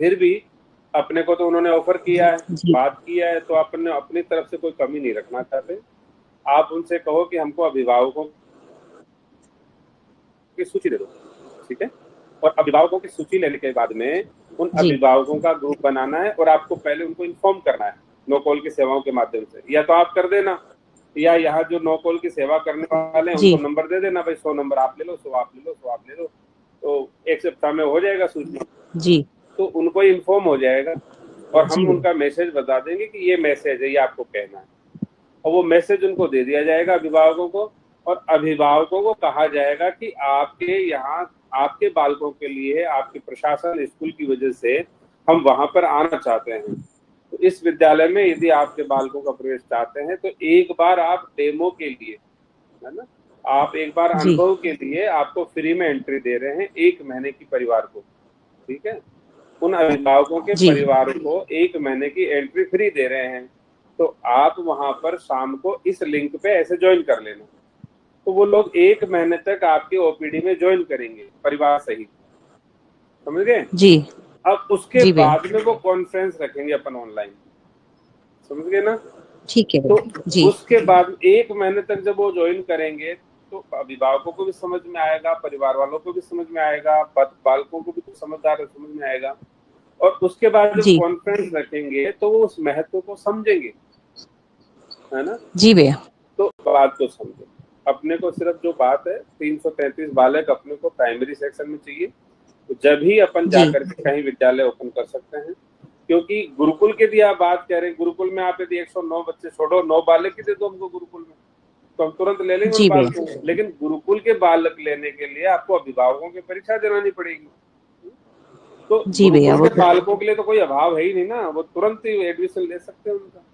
फिर भी अपने को तो उन्होंने ऑफर किया है, जी बात किया है, तो अपने अपनी तरफ से कोई कमी नहीं रखना चाहते। आप उनसे कहो कि हमको अभिभावकों की सूची दे दो, ठीक है। और अभिभावकों की सूची लेने के बाद में उन जी अभिभावकों का ग्रुप बनाना है और आपको पहले उनको इन्फॉर्म करना है नो कॉल की सेवाओं के माध्यम से। या तो आप कर देना, या यहाँ जो नो कॉल की सेवा करने वाले हैं जी उनको नंबर दे देना, भाई 100 नंबर आप ले लो, 100 आप ले लो, 100 आप ले लो, तो एक सप्ताह में हो जाएगा सूचना। जी तो उनको इन्फॉर्म हो जाएगा और जी हम भैया उनका मैसेज बता देंगे कि ये मैसेज है, ये आपको कहना है, और वो मैसेज उनको दे दिया जाएगा अभिभावकों को। और अभिभावकों को कहा जाएगा कि आपके यहाँ आपके बालकों के लिए आपके प्रशासन स्कूल की वजह से हम वहां पर आना चाहते हैं, तो इस विद्यालय में यदि आपके बालकों का प्रवेश चाहते हैं तो एक बार आप डेमो के लिए, है ना, आप एक बार जी अनुभव के लिए आपको फ्री में एंट्री दे रहे हैं 1 महीने की परिवार को, ठीक है। उन अभिभावकों के जी परिवार को 1 महीने की एंट्री फ्री दे रहे हैं, तो आप वहां पर शाम को इस लिंक पे ऐसे ज्वाइन कर लेना। तो वो लोग 1 महीने तक आपके ओपीडी में ज्वाइन करेंगे परिवार सहित, समझ गए। जी अब उसके जी भैया बाद में वो कॉन्फ्रेंस रखेंगे अपन ऑनलाइन, समझ गए ना। ठीक है तो भैया जी उसके बाद 1 महीने तक जब वो ज्वाइन करेंगे तो अभिभावकों को भी समझ में आएगा, परिवार वालों को भी समझ में आएगा, बालकों को भी तो समझदार समझ में आएगा। और उसके बाद जब जी कॉन्फ्रेंस रखेंगे तो वो उस महत्व को समझेंगे, है ना। जी भैया तो बात को समझो, अपने को सिर्फ जो बात है 333 बालक अपने को प्राइमरी सेक्शन में चाहिए, तो जब ही अपन जी जाकर के कहीं विद्यालय ओपन कर सकते हैं। क्योंकि गुरुकुल की यदि आप बात करें, गुरुकुल में आप यदि 109 बच्चे छोड़ो, 9 बालक ही दे दो हमको गुरुकुल में, तो हम तुरंत ले लेंगे उन जी भैया बालकों को। लेकिन गुरुकुल के बालक लेने के लिए आपको अभिभावकों की परीक्षा दिलानी पड़ेगी। तो जी भैया गुरुकुल वो के तो बालकों के लिए तो कोई अभाव है ही नहीं ना, वो तुरंत ही एडमिशन ले सकते हैं उनका।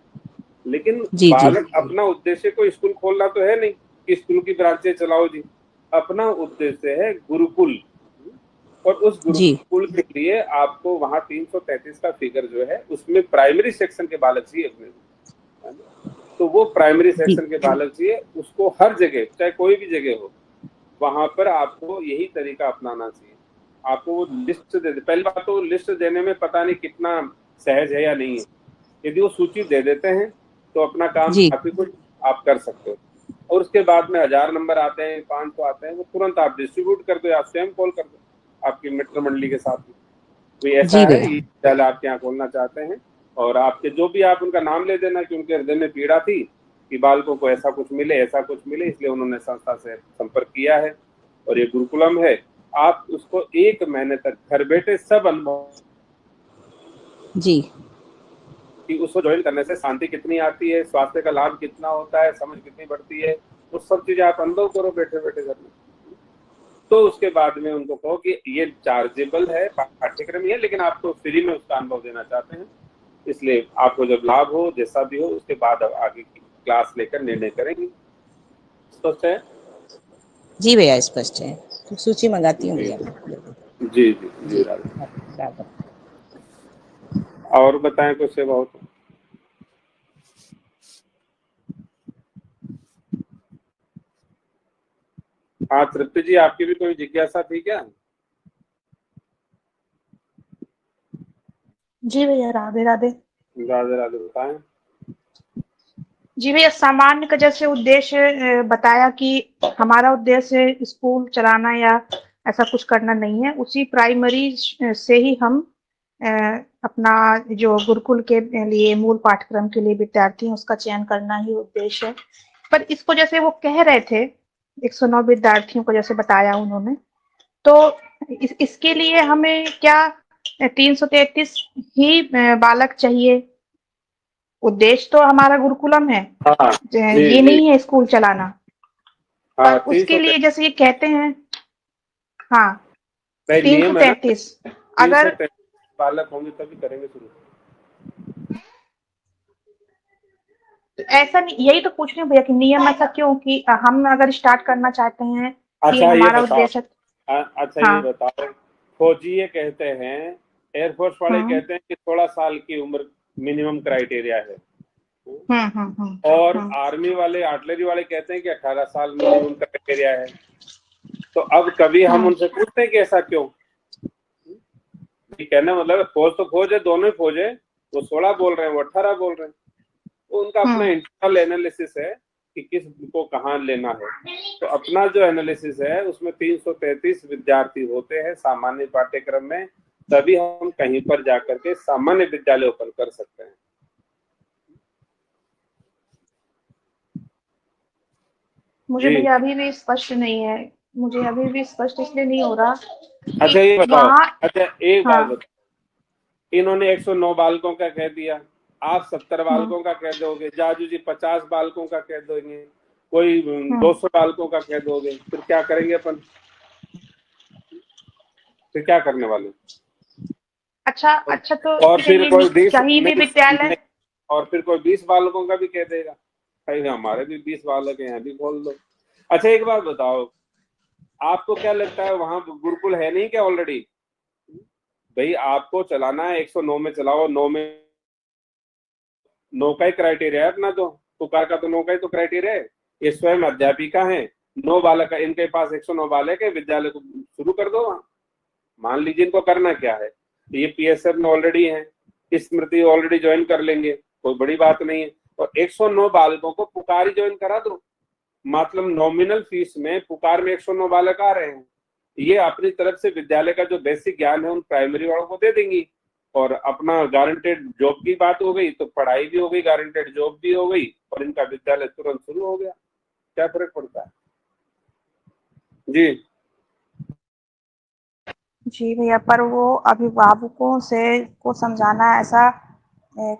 लेकिन जी जी बालक अपना उद्देश्य कोई स्कूल खोलना तो है नहीं कि स्कूल की ब्रांचें चलाओ जी, अपना उद्देश्य है गुरुकुल। और उस जी गुरुकुल के लिए आपको वहां 333 का फिगर जो है उसमें प्राइमरी सेक्शन के बालक चाहिए अपने, है ना? तो वो प्राइमरी जी सेक्शन के बालक चाहिए, उसको हर जगह चाहे कोई भी जगह हो वहां पर आपको यही तरीका अपनाना चाहिए। आपको वो लिस्ट दे दे, पहली बात तो लिस्ट देने में पता नहीं कितना सहज है या नहीं है। यदि वो सूची दे देते हैं तो अपना काम जी काफी कुछ आप कर सकते हो। और उसके बाद में 1000 नंबर आते हैं, 500 आते हैं, वो तुरंत आप डिस्ट्रीब्यूट कर दो या स्वयं कॉल कर दो आपकी मित्र मंडली के साथ में, कोई ऐसा जी है भैया ये विद्यालय आपके यहाँ खोलना चाहते हैं। और आपके जो भी आप उनका नाम ले देना कि उनके हृदय में पीड़ा थी कि बालकों को ऐसा कुछ मिले, ऐसा कुछ मिले, इसलिए उन्होंने संस्था से संपर्क किया है और ये गुरुकुलम है। आप उसको 1 महीने तक घर बैठे सब अनुभव जी कि उसको ज्वाइन करने से शांति कितनी आती है, स्वास्थ्य का लाभ कितना होता है, समझ कितनी बढ़ती है, वो सब चीजें आप अनुभव करो बैठे बैठे घर में। तो उसके बाद में उनको कहो कि ये चार्जेबल है, पाठ्यक्रम ही है, लेकिन आपको फ्री में उसका अनुभव देना चाहते हैं, इसलिए आपको जब लाभ हो जैसा भी हो उसके बाद आगे की क्लास लेकर निर्णय करेंगे। स्पष्ट है? जी भैया स्पष्ट है तो सूची मंगाती हूँ जी भैया मैं जी जी जी जी राधे। राधा और बताएं कुछ सेवा हो तो। हाँ तृप्ति जी, आपकी भी कोई जिज्ञासा थी क्या? जी भैया, राधे राधे। राधे राधे, बताएं। जी भैया, सामान्य का जैसे उद्देश्य बताया कि हमारा उद्देश्य स्कूल चलाना या ऐसा कुछ करना नहीं है, उसी प्राइमरी से ही हम अ, अपना जो गुरुकुल के लिए मूल पाठ्यक्रम के लिए विद्यार्थी हैं उसका चयन करना ही उद्देश्य है। पर इसको जैसे वो कह रहे थे 109 विद्यार्थियों को जैसे बताया उन्होंने, तो इसके लिए हमें क्या 333 ही बालक चाहिए? उद्देश्य तो हमारा गुरुकुलम है, हाँ जी ये जी। नहीं है स्कूल चलाना। पर हाँ उसके 333 लिए जैसे ये कहते हैं, हाँ, भाई तीन सौ नियम है ना, तैतीस तीन सौ अगर तैतीस बालक होंगे तभी करेंगे शुरू। ऐसा नहीं, यही तो पूछ रही हूँ भैया कि नियम ऐसा क्यों कि हम अगर स्टार्ट करना चाहते हैं कि अच्छा ये हमारा बताओ, उद्देश्य। अच्छा हाँ। ये बताओ, फौजी ये कहते हैं, एयरफोर्स वाले हम्म कहते हैं कि 16 साल की उम्र मिनिमम क्राइटेरिया है, हम्म। और आर्मी वाले आर्टिलरी वाले कहते हैं कि 18 साल मिनिमम क्राइटेरिया है। तो अब कभी हम हम्म उनसे पूछते हैं कि ऐसा क्यों? कहने मतलब फौज तो फौज है, दोनों ही फौज है। वो 16 बोल रहे हैं, वो 18 बोल रहे हैं। वो उनका अपना इंटरनल एनालिसिस है कि किस को कहाँ लेना है। तो अपना जो एनालिसिस है उसमें 333 विद्यार्थी होते हैं सामान्य पाठ्यक्रम में, तभी हम कहीं पर जाकर के सामान्य विद्यालय ओपन कर सकते हैं। मुझे भैया अभी भी स्पष्ट नहीं है, मुझे अभी भी स्पष्ट इसलिए नहीं हो रहा। अच्छा ये बताओ, अच्छा एक बात हाँ। बताओ, इन्होंने 109 बालकों का कह दिया, आप 70 बालकों का कह दोगे, जाजू जी 50 बालकों का कह दोगे, कोई 200 बालकों का कह दोगे, फिर क्या करेंगे अपन? फिर क्या करने वाले? अच्छा तो और फिर कोई 20 कहीं भी विद्यालय, और फिर कोई 20 बालकों का भी कह देगा, भाई हमारे भी 20 बालक हैं, यहाँ भी खोल दो। अच्छा एक बात बताओ, आपको क्या लगता है वहां गुरुकुल है नहीं क्या ऑलरेडी? भाई आपको चलाना है 109 में चलाओ, 9 में 9 का ही क्राइटेरिया है अपना, तो पुकार का तो 9 का ही तो क्राइटेरिया है। ये स्वयं अध्यापिका है, 9 बालक है इनके पास, 109 बालक है, विद्यालय को शुरू कर दो वहां। मान लीजिए इनको करना क्या है, ये पीएसएफ में ऑलरेडी है, स्मृति ऑलरेडी ज्वाइन कर लेंगे, कोई बड़ी बात नहीं है। और 109 बालकों को पुकार ही ज्वाइन करा दो, मतलब नॉमिनल फीस में पुकार में 109 बालक आ रहे हैं, ये अपनी तरफ से विद्यालय का जो बेसिक ज्ञान है उन प्राइमरी वालों को दे देंगी, और अपना गारंटेड जॉब की बात हो गई, तो पढ़ाई भी हो गई, गारंटेड जॉब भी हो गई, और इनका विद्यालय तुरंत शुरू हो गया। क्या फर्क पड़ता है? जी जी भैया, पर वो अभिभावकों से को समझाना ऐसा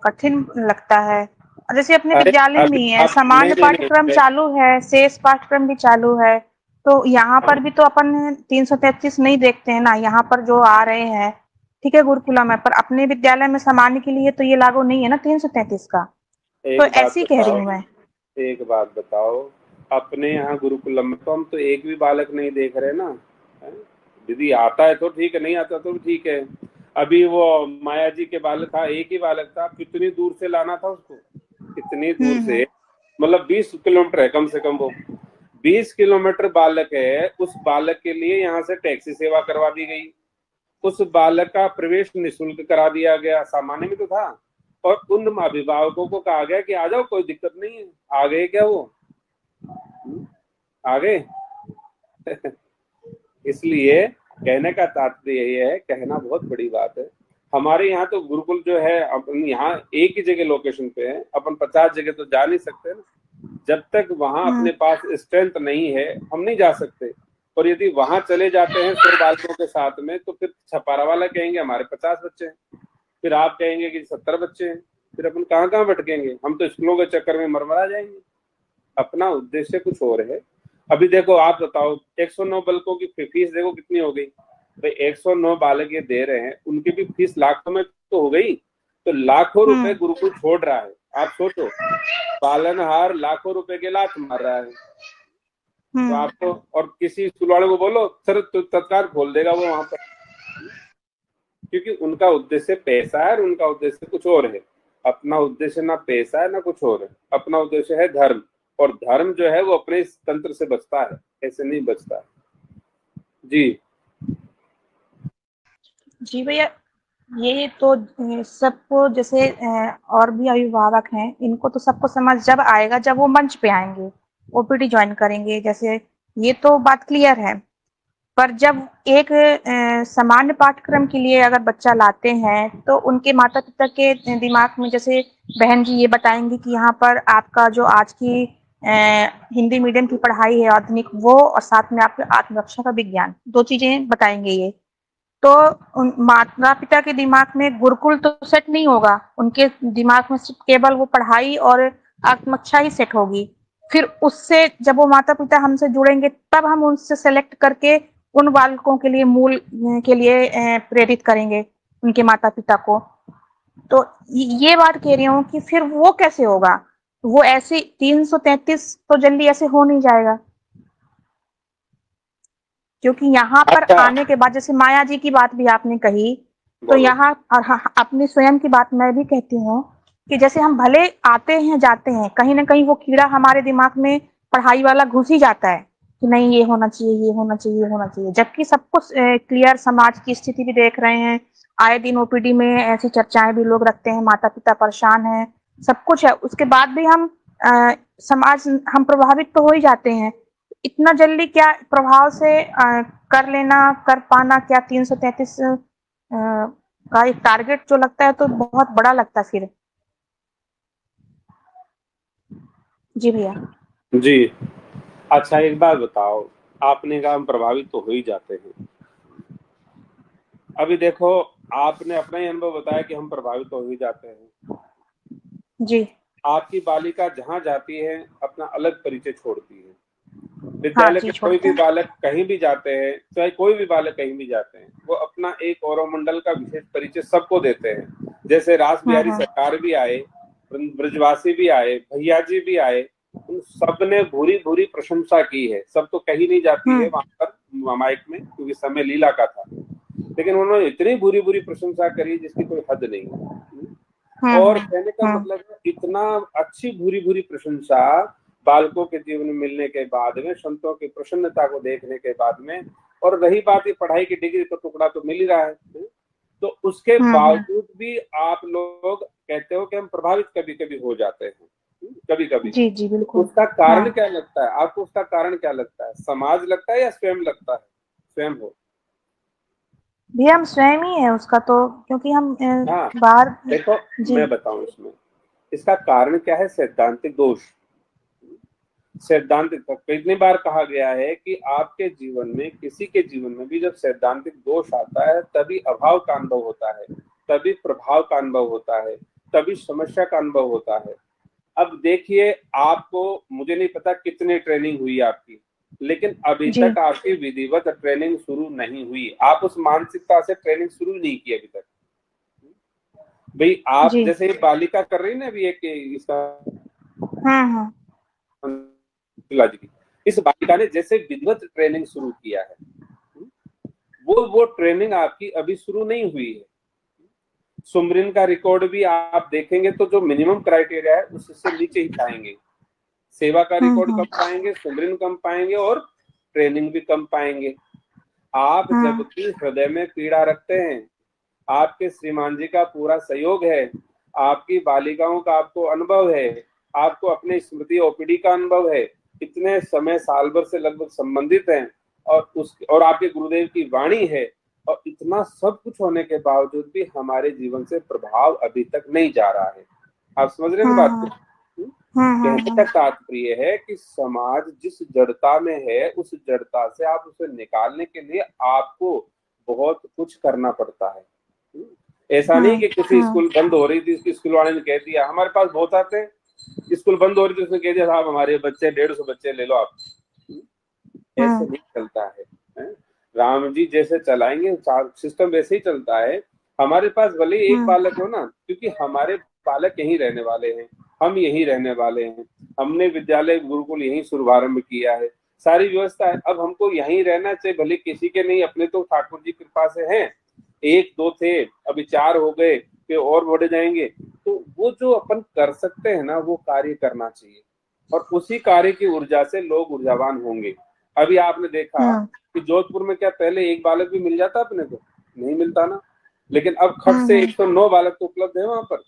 कठिन लगता है। जैसे अपने विद्यालय में ही है, सामान्य पाठ्यक्रम चालू है, शेष पाठ्यक्रम भी चालू है, तो यहाँ पर भी तो अपन 333 नहीं देखते हैं ना, यहाँ पर जो आ रहे हैं ठीक है गुरुकुलम है, पर अपने विद्यालय में सामान्य के लिए तो ये लागू नहीं है ना 333 का। तो ऐसी कह रही हूँ मैं। एक बात बताओ, अपने यहाँ गुरुकुलम में तो हम तो एक भी बालक नहीं देख रहे ना। दीदी आता है तो ठीक है, नहीं आता तो ठीक है। अभी वो माया जी के बालक था, एक ही बालक था, कितनी दूर से लाना था उसको, कितनी दूर से, मतलब 20 किलोमीटर है कम से कम। वो 20 किलोमीटर बालक है, उस बालक के लिए यहाँ से टैक्सी सेवा करवा दी गई, उस बालक का प्रवेश निःशुल्क करा दिया गया, सामान्य में तो था, और उन अभिभावकों को कहा गया कि आ जाओ, कोई दिक्कत नहीं है। आ गए क्या वो? आ गए? इसलिए कहने का तात्पर्य ये है, कहना बहुत बड़ी बात है। हमारे यहाँ तो गुरुकुल जो है अपन यहाँ एक ही जगह लोकेशन पे है, अपन 50 जगह तो जा नहीं सकते ना। जब तक वहां अपने पास स्ट्रेंथ नहीं है हम नहीं जा सकते। और यदि वहां चले जाते हैं 100 बालकों के साथ में, तो फिर छपारा वाला कहेंगे हमारे 50 बच्चे हैं, फिर आप कहेंगे कि 70 बच्चे हैं, फिर अपन कहाँ कहाँ भटकेंगे? हम तो स्कूलों के चक्कर में मरमरा जाएंगे। अपना उद्देश्य कुछ और है। अभी देखो आप बताओ, 109 बालकों की फीस देखो कितनी हो गई भाई। 109 बालक ये दे रहे हैं, उनकी भी फीस लाखों में तो हो गई, तो लाखों रुपए गुरुकुल छोड़ रहा है। आप सोचो, पालनहार लाखों रुपए के लात मार रहा है, तो आपको और किसी स्कूल वाले को बोलो सर तो तत्काल खोल देगा वो वहां पर, क्योंकि उनका उद्देश्य पैसा है और उनका उद्देश्य कुछ और है। अपना उद्देश्य ना पैसा है ना कुछ और है, अपना उद्देश्य है धर्म, और धर्म जो है वो अपने इस तंत्र से बचता है, ऐसे नहीं बचता है। जी जी भैया, ये तो सबको, जैसे और भी अभिभावक हैं, इनको तो सबको समझ जब आएगा जब वो मंच पे आएंगे, ओपीडी ज्वाइन करेंगे, जैसे ये तो बात क्लियर है। पर जब एक सामान्य पाठ्यक्रम के लिए अगर बच्चा लाते हैं, तो उनके माता पिता के दिमाग में, जैसे बहन जी ये बताएंगी कि यहाँ पर आपका जो आज की हिंदी मीडियम की पढ़ाई है आधुनिक, वो और साथ में आपके आत्मरक्षा का विज्ञान, 2 चीजें बताएंगे ये, तो माता पिता के दिमाग में गुरुकुल तो सेट नहीं होगा, उनके दिमाग में सिर्फ केवल वो पढ़ाई और आत्मरक्षा ही सेट होगी। फिर उससे जब वो माता पिता हमसे जुड़ेंगे, तब हम उनसे सेलेक्ट करके उन बालकों के लिए मूल के लिए प्रेरित करेंगे उनके माता पिता को। तो ये बात कह रही हूँ कि फिर वो कैसे होगा? वो ऐसे 333 तो जल्दी ऐसे हो नहीं जाएगा, क्योंकि यहाँ पर आने के बाद, जैसे माया जी की बात भी आपने कही, तो यहाँ अपनी स्वयं की बात मैं भी कहती हूँ कि जैसे हम भले आते हैं जाते हैं, कहीं ना कहीं वो कीड़ा हमारे दिमाग में पढ़ाई वाला घुस ही जाता है कि नहीं ये होना चाहिए, ये होना चाहिए, ये होना चाहिए, जबकि सब कुछ क्लियर समाज की स्थिति भी देख रहे हैं, आए दिन ओपीडी में ऐसी चर्चाएं भी लोग रखते हैं, माता पिता परेशान हैं, सब कुछ है, उसके बाद भी हम समाज हम प्रभावित तो हो ही जाते हैं। इतना जल्दी क्या प्रभाव से कर लेना, कर पाना क्या 333 का एक टारगेट जो लगता है तो बहुत बड़ा लगता है फिर। जी भैया। जी, अच्छा एक बात बताओ, आपने कहा हम प्रभावित तो हो ही जाते हैं। अभी देखो, आपने अपना ही अनुभव बताया कि हम प्रभावित तो हो ही जाते हैं। जी। आपकी बालिका जहां जाती है अपना अलग परिचय छोड़ती है। हाँ विद्यालय जी, के कोई छोड़ते भी हैं। बालक कहीं भी जाते हैं, चाहे कोई भी बालक कहीं भी जाते हैं, वो अपना एक औरमंडल का विशेष परिचय सबको देते हैं। जैसे रास बिहारी सरकार भी आए, ब्रजवासी भी आए, भैया जी भी आए, उन सब ने भूरी भूरी प्रशंसा की है। सब तो कही नहीं जाती है वहां पर माइक में, क्योंकि समय लीला का था, लेकिन उन्होंने इतनी बुरी बुरी प्रशंसा करी जिसकी कोई हद नहीं है। और कहने का मतलब है, इतना अच्छी भूरी भूरी प्रशंसा बालकों के जीवन में मिलने के बाद में, संतों की प्रसन्नता को देखने के बाद में, और रही बात ये पढ़ाई की डिग्री, तो टुकड़ा तो मिल ही रहा है, तो उसके बावजूद भी आप लोग कहते हो कि हम प्रभावित कभी कभी हो जाते हैं, कभी कभी। जी जी बिल्कुल। उसका कारण क्या लगता है आपको? उसका कारण क्या लगता है? समाज लगता है या स्वयं लगता है? स्वयं हो भैया, हम स्वयं ही है उसका तो, क्योंकि हम हाँ, बाहर। देखो जी। मैं बताऊं इसमें इसका कारण क्या है? सैद्धांतिक दोष। सैद्धांतिक, कितनी बार कहा गया है कि आपके जीवन में, किसी के जीवन में भी जब सैद्धांतिक दोष आता है, तभी अभाव का अनुभव होता है, तभी प्रभाव का अनुभव होता है, तभी समस्या का अनुभव होता है। अब देखिए, आपको, मुझे नहीं पता कितनी ट्रेनिंग हुई आपकी, लेकिन अभी तक आपकी विधिवत ट्रेनिंग शुरू नहीं हुई। आप उस मानसिकता से ट्रेनिंग शुरू नहीं की अभी तक। भाई आप जैसे बालिका कर रही ना अभी एक इसका की, इस बालिका ने जैसे विधिवत ट्रेनिंग शुरू किया है, वो ट्रेनिंग आपकी अभी शुरू नहीं हुई है। सुमरिन का रिकॉर्ड भी आप देखेंगे तो जो मिनिमम क्राइटेरिया है उससे नीचे ही पाएंगे। सेवा का रिकॉर्ड कम पाएंगे, सुमरिन कम पाएंगे, और ट्रेनिंग भी कम पाएंगे। आप जबकि हृदय में पीड़ा रखते हैं, आपके श्रीमान जी का पूरा सहयोग है, आपकी बालिकाओं का आपको अनुभव है, आपको अपने स्मृति ओपीडी का अनुभव है, इतने समय साल भर से लगभग संबंधित हैं, और आपके गुरुदेव की वाणी है, और इतना सब कुछ होने के बावजूद भी हमारे जीवन से प्रभाव अभी तक नहीं जा रहा है। आप समझ रहे हैं बात को? कहने का तात्पर्य है कि समाज जिस जड़ता में है, उस जड़ता से आप उसे निकालने के लिए आपको बहुत कुछ करना पड़ता है। ऐसा नहीं कि किसी स्कूल बंद हो रही थी, उसकी स्कूल वाले ने कह दिया, हमारे पास बहुत आते हैं, स्कूल बंद हो रही थी, उसने कह दिया साहब हमारे बच्चे 150 बच्चे ले लो आप। ऐसे नहीं चलता है। राम जी जैसे चलाएंगे सिस्टम वैसे ही चलता है। हमारे पास भले एक बालक हो ना, क्योंकि हमारे बालक यहीं रहने वाले हैं, हम यहीं रहने वाले हैं, हमने विद्यालय गुरुकुल यहीं शुभारंभ किया है, सारी व्यवस्था है। अब हमको यहीं रहना चाहिए, भले किसी के नहीं, अपने तो ठाकुर जी कृपा से हैं, 1-2 थे, अभी 4 हो गए, फिर और बढ़ जाएंगे। तो वो जो अपन कर सकते हैं ना, वो कार्य करना चाहिए, और उसी कार्य की ऊर्जा से लोग ऊर्जावान होंगे। अभी आपने देखा कि जोधपुर में क्या पहले एक बालक भी मिल जाता अपने को? नहीं मिलता ना, लेकिन अब खट से 109 बालक तो उपलब्ध है वहां पर।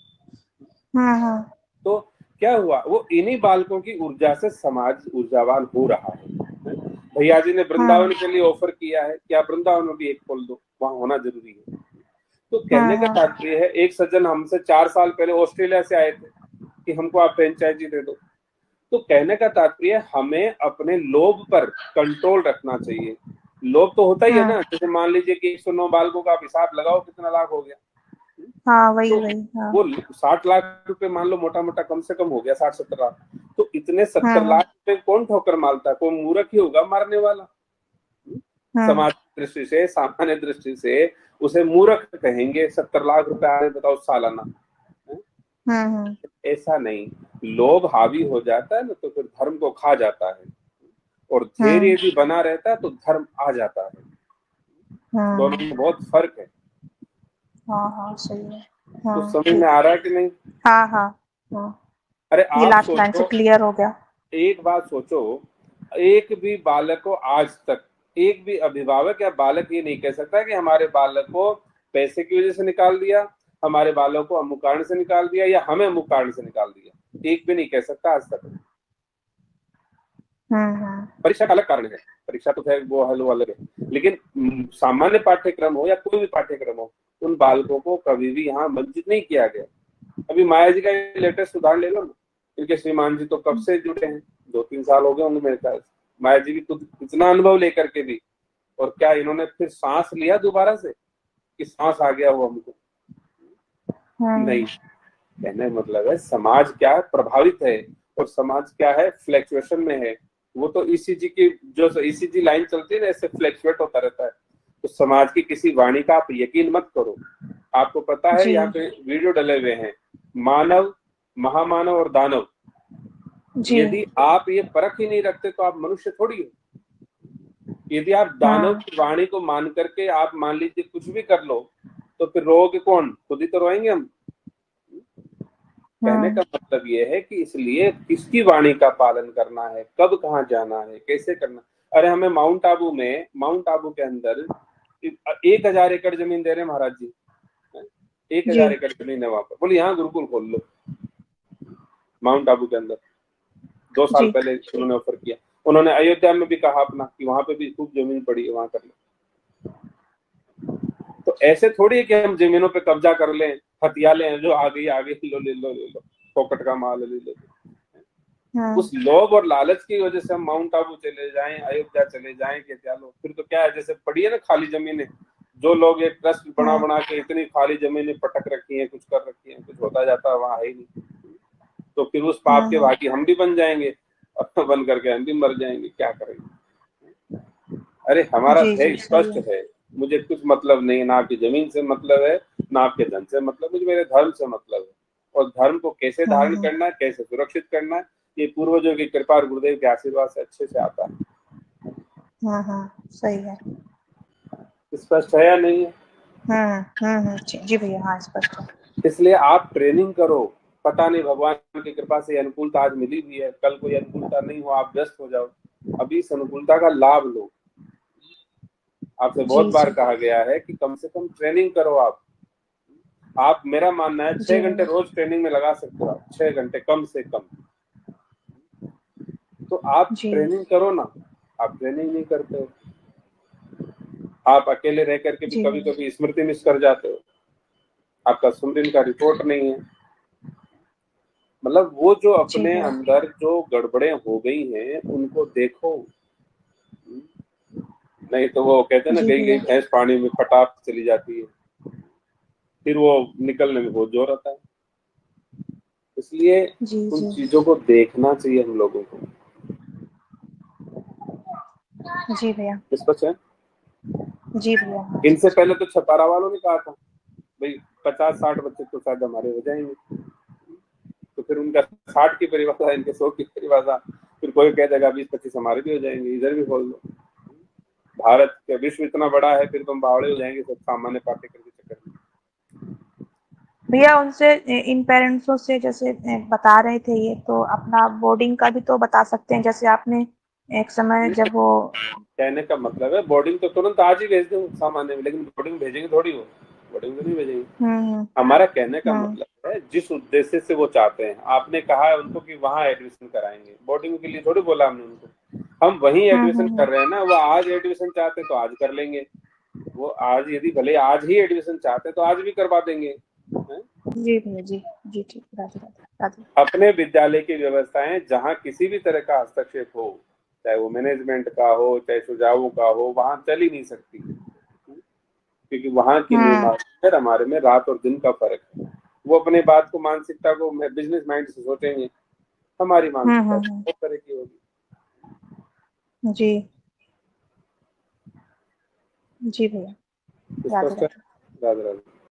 तो क्या हुआ? वो इन्हीं बालकों की ऊर्जा से समाज ऊर्जावान हो रहा है। भैया जी ने वृंदावन के लिए ऑफर किया है, क्या वृंदावन में भी एक खोल दो, वहां होना जरूरी है। तो कहने का तात्पर्य है, एक सज्जन हमसे 4 साल पहले ऑस्ट्रेलिया से आए थे कि हमको आप फ्रेंचाइजी दे दो। तो कहने का तात्पर्य, हमें अपने लोभ पर कंट्रोल रखना चाहिए। लोभ तो होता ही है ना, जैसे मान लीजिए कि 109 बालकों का आप हिसाब लगाओ कितना लाख हो गया। वही तो वही वो 60 लाख रुपए मान लो, मोटा मोटा कम से कम हो गया 60-70 लाख। तो इतने 70 लाख रुपए कौन ठोकर मारता है? कोई मूर्ख ही होगा मारने वाला। समाज की दृष्टि से, सामान्य दृष्टि से उसे मूर्ख कहेंगे। 70 लाख रुपए आ रहे, बताओ सालाना। ऐसा नहीं, लोभ हावी हो जाता है ना, तो फिर धर्म को खा जाता है, और धैर्य यदि बना रहता है तो धर्म आ जाता है। दोनों में बहुत फर्क है। सही है। तो समझ में आ रहा है कि नहीं? अरे ये आप लास्ट लाइन से क्लियर हो गया। एक बात सोचो, एक भी बालक को आज तक, एक भी अभिभावक या बालक ये नहीं कह सकता कि हमारे बालक को पैसे की वजह से निकाल दिया, हमारे बालों को अमुक कारण से निकाल दिया, या हमें अमुक कारण से निकाल दिया, एक भी नहीं कह सकता आज तक। परीक्षा का अलग कारण है, परीक्षा तो है वो हल अलग है, लेकिन सामान्य पाठ्यक्रम हो या कोई भी पाठ्यक्रम हो, उन बालकों को कभी भी यहाँ वंचित नहीं किया गया। अभी माया जी का लेटेस्ट उदाहरण ले लो ना, क्योंकि श्रीमान जी तो कब से जुड़े हैं, 2-3 साल हो गए होंगे मेरे ख्याल से। माया जी भी खुद इतना अनुभव लेकर के भी, और क्या इन्होंने फिर सांस लिया दोबारा से कि सांस आ गया वो हमको? नहीं। कहने मतलब है समाज क्या है, प्रभावित है, और समाज क्या है, फ्लैक्चुएशन में है। वो तो ईसीजी की जो ईसीजी लाइन चलती है ना, ऐसे फ्लैक्चुएट होता रहता है। तो समाज की किसी वाणी का आप यकीन मत करो। आपको पता है यहाँ पे वीडियो डले हुए हैं, मानव, महामानव और दानव। यदि आप ये परख ही नहीं रखते तो आप मनुष्य थोड़ी हो। यदि आप दानव की वाणी को मान करके आप मान लीजिए कुछ भी कर लो, तो फिर रोगे कौन? खुद ही तो रोएंगे हम। कहने का मतलब ये है कि इसलिए किसकी वाणी का पालन करना है, कब कहाँ जाना है, कैसे करना। अरे हमें माउंट आबू के अंदर 1000 एकड़ जमीन दे रहे हैं महाराज जी, 1000 एकड़ जमीन है वहां पर। बोले यहाँ गुरुकुल खोल लो माउंट आबू के अंदर। 2 साल पहले उन्होंने ऑफर किया। उन्होंने अयोध्या में भी कहा अपना कि वहां पे भी खूब जमीन पड़ी है, वहां कर लो। तो ऐसे थोड़ी है कि हम जमीनों पे कब्जा कर लें, हथिया लें, जो आ गई ले लो फोकट का माल ले लो। उस लोभ और लालच की वजह से हम माउंट आबू चले जाएं, अयोध्या चले जाएं कि क्या लो, फिर तो क्या है, जैसे पड़ी है ना खाली जमीनें, जो लोग एक ट्रस्ट बना के इतनी खाली जमीनें पटक रखी हैं, कुछ कर रखी हैं, कुछ होता जाता है वहां है ही नहीं। तो फिर उस पाप के भागी हम भी बन जाएंगे, और बन करके हम भी मर जाएंगे, क्या करेंगे। अरे हमारा ध्येय स्पष्ट है, मुझे कुछ मतलब नहीं है, ना आपकी जमीन से मतलब है, ना आपके धन से मतलब, मुझे मेरे धर्म से मतलब है। और धर्म को कैसे धारण करना है, कैसे सुरक्षित करना है, ये पूर्वजों की कृपा और गुरुदेव के आशीर्वाद से अच्छे से आता है। सही है। स्पष्ट है या नहीं है? जी भैया, हाँ स्पष्ट है। इसलिए आप ट्रेनिंग करो। पता नहीं भगवान की कृपा से अनुकूलता आज मिली भी है, कल कोई अनुकूलता नहीं हो, आप व्यस्त हो जाओ, अभी इस अनुकूलता का लाभ लो। आपसे बहुत बार कहा गया है कि कम से कम ट्रेनिंग करो। आप मेरा मानना है 6 घंटे रोज ट्रेनिंग में लगा सकते हो, 6 घंटे कम से कम। तो आप ट्रेनिंग करो ना, आप ट्रेनिंग नहीं करते हो। आप अकेले रह करके भी कभी कभी स्मृति मिस कर जाते हो, आपका सुमरिन का रिपोर्ट नहीं है। मतलब वो जो अपने अंदर जो गड़बड़े हो गई हैं उनको देखो, नहीं तो वो कहते हैं ना, गई भैंस पानी में फटाक चली जाती है, फिर वो निकलने में बहुत जोर आता है। इसलिए उन चीजों को देखना चाहिए हम लोगों को। जी भैया। स्पष्ट है? जी भैया। इनसे पहले तो छपारा वालों ने कहा था भाई 50-60 बच्चे तो शायद हमारे हो जाएंगे, तो फिर उनका 60 की परिभाषा, इनके 100 की परिभाषा, फिर कोई कह देगा 20-25 हमारे भी हो जाएंगे, इधर भी खोल दो। भारत का विश्व इतना बड़ा है, फिर तुम बावड़े हो जाएंगे सब सामान्य पाठ्यक्रम के चक्कर में। भैया उनसे, इन पेरेंट्सों से जैसे बता रहे थे ये, तो अपना बोर्डिंग का भी तो बता सकते हैं, जैसे आपने एक समय जब वो, कहने का मतलब है बोर्डिंग तो तुरंत आज ही भेज दो सामान्य में, लेकिन बोर्डिंग भेजेंगे थोड़ी, हो बोर्डिंग तो नहीं भेजेंगे। हमारा कहने का मतलब है जिस उद्देश्य से वो चाहते हैं, आपने कहा है उनको कि वहां एडमिशन कराएंगे, बोर्डिंग के लिए थोड़ी बोला हमने उनको, हम वहीं एडमिशन कर रहे हैं ना। वो आज एडमिशन चाहते तो आज कर लेंगे, वो आज यदि भले आज ही एडमिशन चाहते तो आज भी करवा देंगे। जी भैया, जी ठीक, राधे। अपने विद्यालय की व्यवस्थाएं जहां किसी भी तरह का हस्तक्षेप हो, चाहे वो मैनेजमेंट का हो, चाहे सुझावों का हो, वहां चल ही नहीं सकती, क्योंकि वहां की नियमावली हमारे में रात और दिन का फर्क है। वो अपने बात को, मानसिकता को बिजनेस माइंड से सोचेंगे, हमारी मानसिकता उस तरह की होगी। जी भैया, राधे।